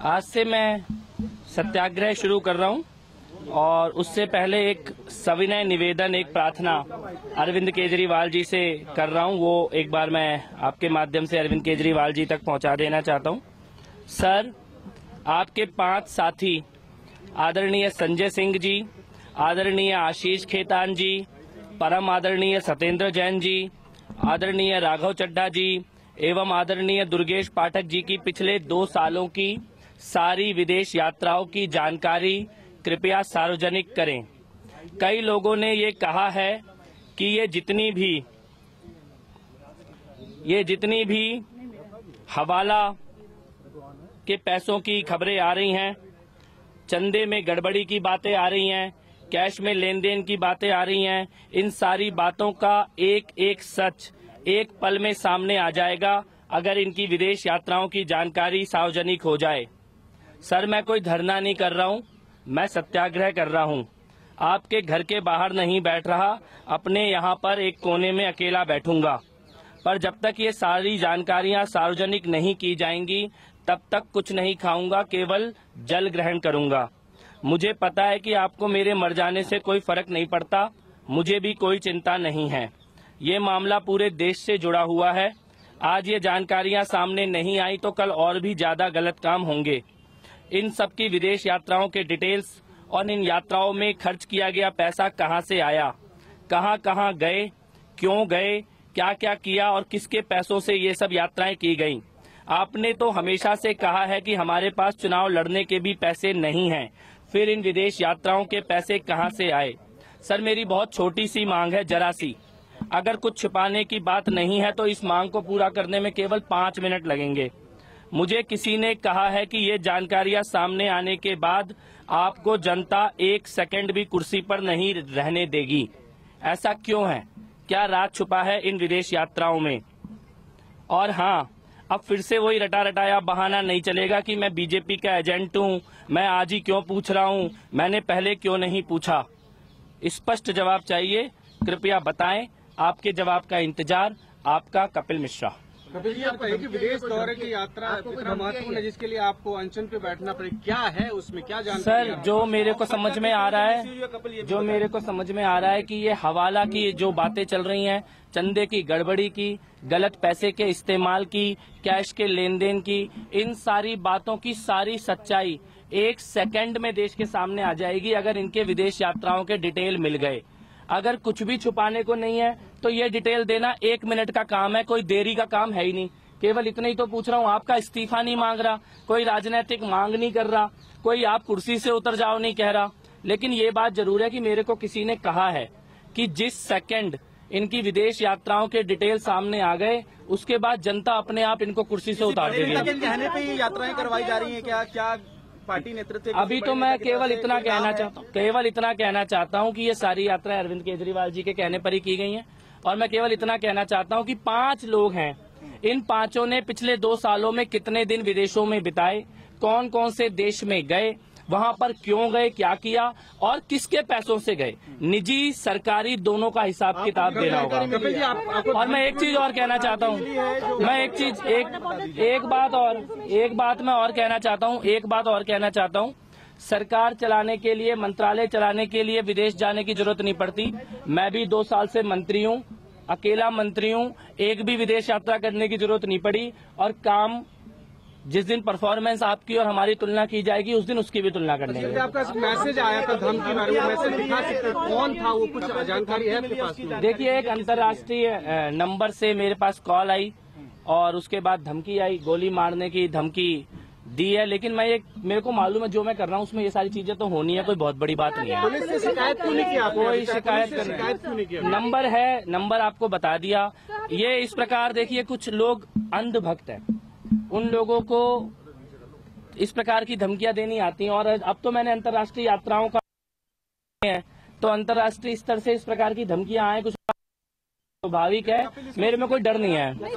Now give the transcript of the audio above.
आज से मैं सत्याग्रह शुरू कर रहा हूं और उससे पहले एक सविनय निवेदन, एक प्रार्थना अरविंद केजरीवाल जी से कर रहा हूं। वो एक बार मैं आपके माध्यम से अरविंद केजरीवाल जी तक पहुंचा देना चाहता हूं। सर, आपके 5 साथी आदरणीय संजय सिंह जी, आदरणीय आशीष खेतान जी, परम आदरणीय सत्येंद्र जैन जी, आदरणीय राघव चड्ढा जी एवं आदरणीय दुर्गेश पाठक जी की पिछले 2 सालों की सारी विदेश यात्राओं की जानकारी कृपया सार्वजनिक करें। कई लोगों ने ये कहा है कि ये जितनी भी हवाला के पैसों की खबरें आ रही हैं, चंदे में गड़बड़ी की बातें आ रही हैं, कैश में लेन देन की बातें आ रही हैं, इन सारी बातों का एक एक सच एक पल में सामने आ जाएगा अगर इनकी विदेश यात्राओं की जानकारी सार्वजनिक हो जाए। सर, मैं कोई धरना नहीं कर रहा हूं, मैं सत्याग्रह कर रहा हूं। आपके घर के बाहर नहीं बैठ रहा, अपने यहां पर एक कोने में अकेला बैठूंगा। पर जब तक ये सारी जानकारियां सार्वजनिक नहीं की जाएंगी तब तक कुछ नहीं खाऊंगा, केवल जल ग्रहण करूंगा। मुझे पता है कि आपको मेरे मर जाने से कोई फर्क नहीं पड़ता, मुझे भी कोई चिंता नहीं है। ये मामला पूरे देश से जुड़ा हुआ है। आज ये जानकारियां सामने नहीं आई तो कल और भी ज्यादा गलत काम होंगे। इन सब की विदेश यात्राओं के डिटेल्स और इन यात्राओं में खर्च किया गया पैसा कहां से आया, कहां कहां गए, क्यों गए, क्या क्या किया और किसके पैसों से ये सब यात्राएं की गईं। आपने तो हमेशा से कहा है कि हमारे पास चुनाव लड़ने के भी पैसे नहीं हैं, फिर इन विदेश यात्राओं के पैसे कहां से आए। सर, मेरी बहुत छोटी सी मांग है, जरा सी। अगर कुछ छिपाने की बात नहीं है तो इस मांग को पूरा करने में केवल 5 मिनट लगेंगे। मुझे किसी ने कहा है कि ये जानकारियां सामने आने के बाद आपको जनता 1 सेकंड भी कुर्सी पर नहीं रहने देगी। ऐसा क्यों है? क्या राज छुपा है इन विदेश यात्राओं में? और हाँ, अब फिर से वही रटा रटाया बहाना नहीं चलेगा कि मैं बीजेपी का एजेंट हूँ, मैं आज ही क्यों पूछ रहा हूँ, मैंने पहले क्यों नहीं पूछा। स्पष्ट जवाब चाहिए, कृपया बताएं। आपके जवाब का इंतजार। आपका कपिल मिश्रा। कपिल जी, आप कहें कि विदेश दौरे की यात्रा इतना महत्वपूर्ण है जिसके लिए आपको अनशन पे बैठना पड़े, क्या है उसमें, क्या जानकारी? सर, जो मेरे को समझ में आ रहा है कि ये हवाला की जो बातें चल रही हैं, चंदे की गड़बड़ी की, गलत पैसे के इस्तेमाल की, कैश के लेन देन की, इन सारी बातों की सारी सच्चाई 1 सेकंड में देश के सामने आ जाएगी अगर इनके विदेश यात्राओं के डिटेल मिल गए। अगर कुछ भी छुपाने को नहीं है तो ये डिटेल देना 1 मिनट का काम है, कोई देरी का काम है ही नहीं। केवल इतना ही तो पूछ रहा हूँ, आपका इस्तीफा नहीं मांग रहा, कोई राजनीतिक मांग नहीं कर रहा, कोई आप कुर्सी से उतर जाओ नहीं कह रहा। लेकिन ये बात जरूर है कि मेरे को किसी ने कहा है कि जिस सेकंड इनकी विदेश यात्राओं के डिटेल सामने आ गए उसके बाद जनता अपने आप इनको कुर्सी से उतार देगी। कहने पे ये यात्राएं करवाई जा रही हैं, क्या पार्टी नेतृत्व? अभी तो मैं केवल इतना कहना चाहता हूँ कि ये सारी यात्राएं अरविंद केजरीवाल जी के कहने पर ही की गई हैं। और मैं केवल इतना कहना चाहता हूँ कि 5 लोग हैं, इन 5 ने पिछले 2 सालों में कितने दिन विदेशों में बिताए, कौन कौन से देश में गए, वहां पर क्यों गए, क्या किया और किसके पैसों से गए। निजी सरकारी दोनों का हिसाब किताब देना होगा। और मैं एक चीज और कहना चाहता हूँ, एक बात मैं और कहना चाहता हूँ। सरकार चलाने के लिए, मंत्रालय चलाने के लिए विदेश जाने की जरूरत नहीं पड़ती। मैं भी 2 साल से मंत्री हूँ, अकेला मंत्री हूँ, एक भी विदेश यात्रा करने की जरूरत नहीं पड़ी। और काम जिस दिन परफॉर्मेंस आपकी और हमारी तुलना की जाएगी उस दिन उसकी भी तुलना करने की। आपका मैसेज आया था धमकी वाला, मैसेज दिखा सकते, कौन था वो, कुछ जानकारी है आपके पास? देखिए, एक अंतर्राष्ट्रीय नंबर से मेरे पास कॉल आई और उसके बाद धमकी आई, गोली मारने की धमकी दी है। लेकिन मेरे को मालूम है जो मैं कर रहा हूँ उसमें ये सारी चीजें तो होनी है, कोई बहुत बड़ी बात नहीं है। पुलिस से शिकायत क्यों नहीं किया? कोई शिकायत क्यों नहीं किया? नंबर है, नंबर आपको बता दिया। ये इस प्रकार, देखिए, कुछ लोग अंधभक्त हैं, उन लोगों को इस प्रकार की धमकियां देनी आती हैं। और अब तो मैंने अंतर्राष्ट्रीय यात्राओं का है तो अंतर्राष्ट्रीय स्तर से इस प्रकार की धमकियां आए, कुछ स्वाभाविक है, मेरे में कोई डर नहीं है।